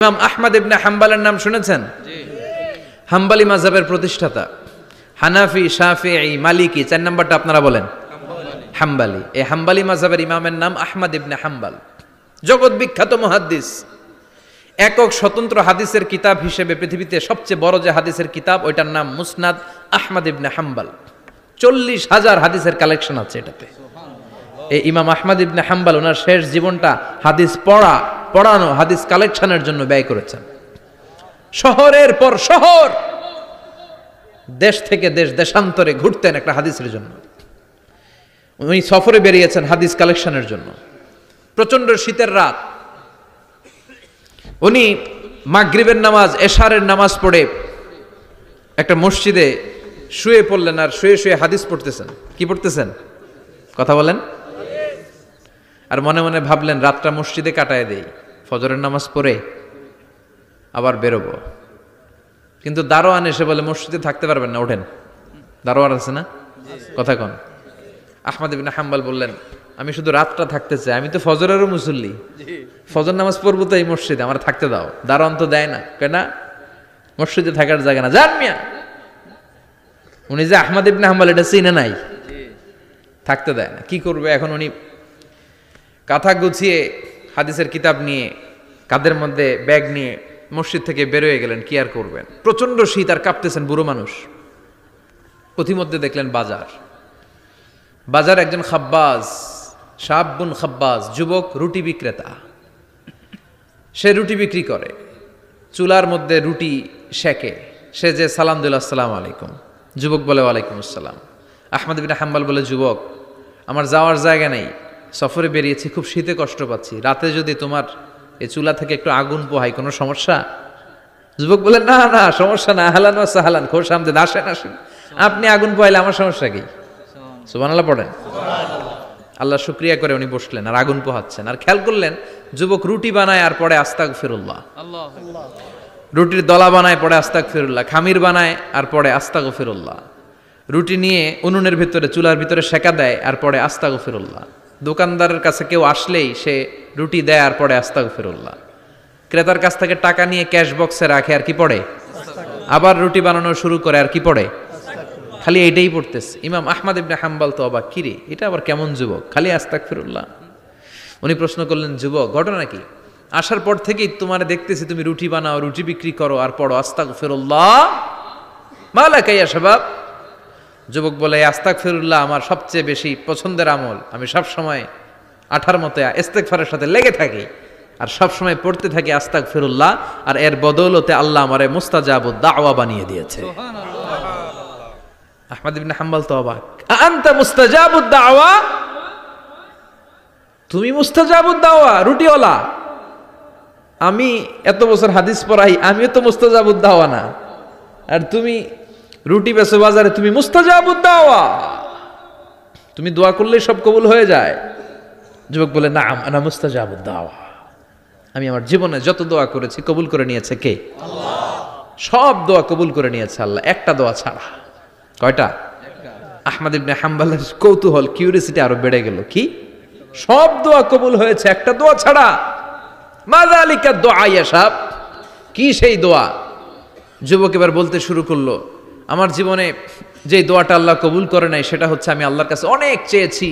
ইমাম আহমদ ইবনে হাম্বলের নাম শুনেছেন? হাম্বলি মাযহাবের প্রতিষ্ঠাতা। হানাফি, শাফিঈ, মালিকি, 4 নাম্বারটা আপনারা বলেন হাম্বলি। এই হাম্বলি মাযহাবের ইমামের নাম আহমদ ইবনে হাম্বল, জগৎ বিখ্যাত মুহাদ্দিস। একক স্বতন্ত্র হাদিসের কিতাব হিসেবে পৃথিবীতে সবচেয়ে বড় যে হাদিসের কিতাব, ওইটার নাম মুসনাদ আহমদ ইবনে হাম্বল। 40,000 হাদিসের কালেকশন আছে এটাতে। এই ইমাম আহমদ ইবনে হাম্বল ওনার শেষ জীবনটা হাদিস পড়ানো, হাদিস কালেকশনের জন্য ব্যয় করেছেন। শহরের পর শহর, দেশ থেকে দেশ, দেশান্তরে ঘুরতেন একটা হাদিসের জন্য। উনি সফরে বেরিয়েছেন হাদিস কালেকশনের জন্য। প্রচন্ড শীতের রাত, উনি মাগরিবের নামাজ, এশারের নামাজ পড়ে একটা মসজিদে শুয়ে পড়লেন, আর শুয়ে শুয়ে হাদিস পড়তেছেন। কি পড়তেছেন? কথা বলেন। আর মনে মনে ভাবলেন রাতটা মসজিদে কাটায় দেই, ফজরের নামাজ পড়ে আবার বেরোবো। কিন্তু দারোয়ান এসে বলে মসজিদে থাকতে পারবেন না, ওঠেন। দারোয়ান আছে না? কথা কন। আহমদ ইবনে হাম্বল বললেন, আমি শুধু রাতটা থাকতে চাই, আমি তো ফজরেরও মুসল্লি, ফজর নামাজ পড়বো তো এই মসজিদে, আমার থাকতে দাও। দারোয়ান তো দেয় না, কেনা মসজিদে থাকার জায়গা না, যান মিয়া। উনি যে আহমদ ইবনে হাম্বল এটা চিনে নাই, থাকতে দেয় না। কি করবে এখন? উনি কাঁথা গুছিয়ে হাদিসের কিতাব নিয়ে কাঁধের মধ্যে ব্যাগ নিয়ে মসজিদ থেকে বেরোয় গেলেন। কি আর করবেন, প্রচন্ড শীত, আর কাঁপতেছেন, বুড়ো মানুষ। পথিমধ্যে দেখলেন বাজার একজন খাব্বাজ, শাবুন খাব্বাজ, যুবক রুটি বিক্রেতা। সে রুটি বিক্রি করে, চুলার মধ্যে রুটি সেকে। সে যে সালাম দিল, আসসালামু আলাইকুম। যুবক বলে ওয়ালাইকুম আসসালাম। আহমদ ইবনে হাম্বল বলে, যুবক আমার যাওয়ার জায়গা নেই, সফরে বেরিয়েছি, খুব শীতে কষ্ট পাচ্ছি, রাতে যদি তোমার এই চুলা থেকে একটু আগুন পোহাই কোনো সমস্যা? যুবক বলে, না না সমস্যা না, আহলান ওয়া সাহলান, খোশ আমদেদ, আসেন আসেন, আপনি আগুন পোহাইলে আমার সমস্যা কি? সুবহানাল্লাহ পড়েন। আল্লাহ শুকরিয়া করে উনি বসলেন আর আগুন পোহাচ্ছেন। আর খেয়াল করলেন যুবক রুটি বানায় আর পড়ে আস্তাগফিরুল্লাহ। রুটির দলা বানায়, পড়ে আস্তাগফিরুল্লাহ। খামির বানায় আর পড়ে আস্তাগফিরুল্লাহ। রুটি নিয়ে উনুনের ভিতরে, চুলার ভিতরে সেকা দেয় আর পড়ে আস্তাগফিরুল্লাহ। দোকানদারের কাছে কেউ আসলেই সে রুটি দেয় আর পড়ে আস্তাগফিরুল্লাহ। ক্রেতার কাছ থেকে টাকা নিয়ে ক্যাশ বক্সে রাখে আর কি পড়ে? আবার রুটি বানানো শুরু করে আর কি পড়ে? খালি এইটাই পড়তেছে। ইমাম আহমদ ইবনে হাম্বল তো অবাক, কিরে এটা আবার কেমন যুবক, খালি আস্তাগফিরুল্লাহ। উনি প্রশ্ন করলেন, যুবক ঘটনা কি? আসার পর থেকেই তোমার দেখতেছি তুমি রুটি বানাও, রুটি বিক্রি করো আর পড়ো আস্তাগফিরুল্লাহ, মালাকা ইয়া শাবাব। যুবক বলে, আস্তাগফিরুল্লাহ আমার সবচেয়ে বেশি পছন্দের আমল, আমি সব সময় আঠার মতো ইস্তেগফারের সাথে লেগে থাকি আর সব সময় পড়তে থাকি আস্তাগফিরুল্লাহ, আর এর বদৌলতে আল্লাহ আমারে মুস্তাজাবুদ দাওয়া বানিয়ে দিয়েছে। আহমদ ইবনে হাম্বল তো অবাক, আনতা মুস্তাজাবুদ দাওয়া, তুমি মুস্তাজাবুদ দাওয়া, রুটিওয়ালা। আমি এত বছর হাদিস পড়াই, আমিও তো মুস্তাজাবুদ দাওয়া না, আর তুমি রুটি বেচো বাজারে, তুমি মুস্তাজাবুদ দাওয়া, তুমি দোয়া করলেই সব কবুল হয়ে যায়। যুবক বলে, না আনা মুস্তাজাবুদ দাওয়া, আমি আমার জীবনে যত দোয়া করেছি কবুল করে নিয়েছে কে? আল্লাহ। সব দোয়া কবুল করে নিয়েছে আল্লাহ, একটা দোয়া ছাড়া। কয়টা? আহমদ ইবনে হাম্বলের কৌতূহল, কিউরিয়াসিটি আরো বেড়ে গেল। কি? সব দোয়া কবুল হয়েছে, একটা দোয়া ছাড়া। মাযালিকা দোয়া ইয়া শাব, কি সেই দোয়া? যুবক এবার বলতে শুরু করলো, আমার জীবনে যে দোয়াটা আল্লাহ কবুল করে নাই সেটা হচ্ছে আমি আল্লাহর কাছে অনেক চেয়েছি,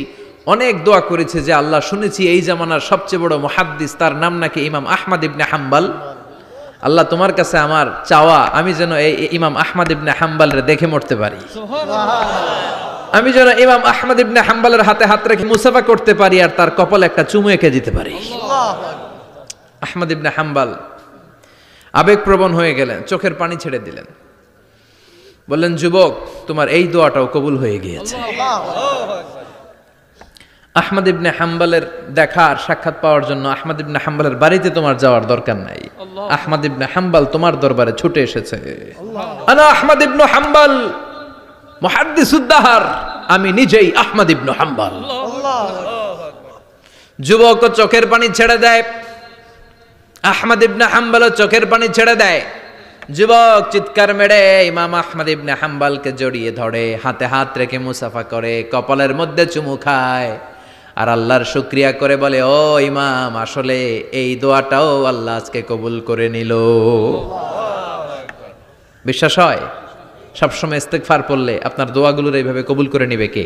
অনেক দোয়া করেছি যে আল্লাহ, শুনেছি এই জামানার সবচেয়ে বড় মুহাদ্দিস, তার নাম নাকি ইমাম আহমদ ইবনে হাম্বল। আল্লাহ তোমার কাছে আমার চাওয়া, আমি যেন এই ইমাম আহমদ ইবনে হাম্বলের দেখে মরতে পারি, আমি যেন ইমাম আহমদ ইবনে হাম্বলের হাতে হাত রেখে মুসাফা করতে পারি আর তার কপালে একটা চুমু এঁকে দিতে পারি। আহমদ ইবনে হাম্বল আবেগপ্রবণ হয়ে গেলেন, চোখের পানি ছেড়ে দিলেন, বললেন, যুবক তোমার এই দোয়াটাও কবুল হয়ে গিয়েছে। আহমদ ইবনে হাম্বলের দেখা আর সাক্ষাৎ পাওয়ার জন্য আহমদ ইবনে হাম্বলের বাড়িতে তোমার যাওয়ার দরকার নাই, আহমদ ইবনে হাম্বল তোমার দরবারে ছুটে এসেছে। আনা আহমদ ইবনে হাম্বল মুহাদ্দিসুদ দাহর, আমি নিজেই আহমদ ইবনে হাম্বল। যুবক চোখের পানি ছেড়ে দেয়, আহমদ ইবনে হাম্বল চোখের পানি ছেড়ে দেয়। যুবক চিৎকার মেরে ইমাম আহমদ ইবনে হাম্বলকে জড়িয়ে ধরে, হাতে হাত রেখে মুসাফা করে, কপালের মধ্যে চুমু খায়। আর আল্লাহর শুকরিয়া করে বলে, ও ইমাম, আসলে এই দোয়াটাও আল্লাহ আজকে কবুল করে নিল। বিশ্বাস হয়? সবসময় ইস্তেগফার পড়লে আপনার দোয়াগুলোর এইভাবে কবুল করে নিবে কে?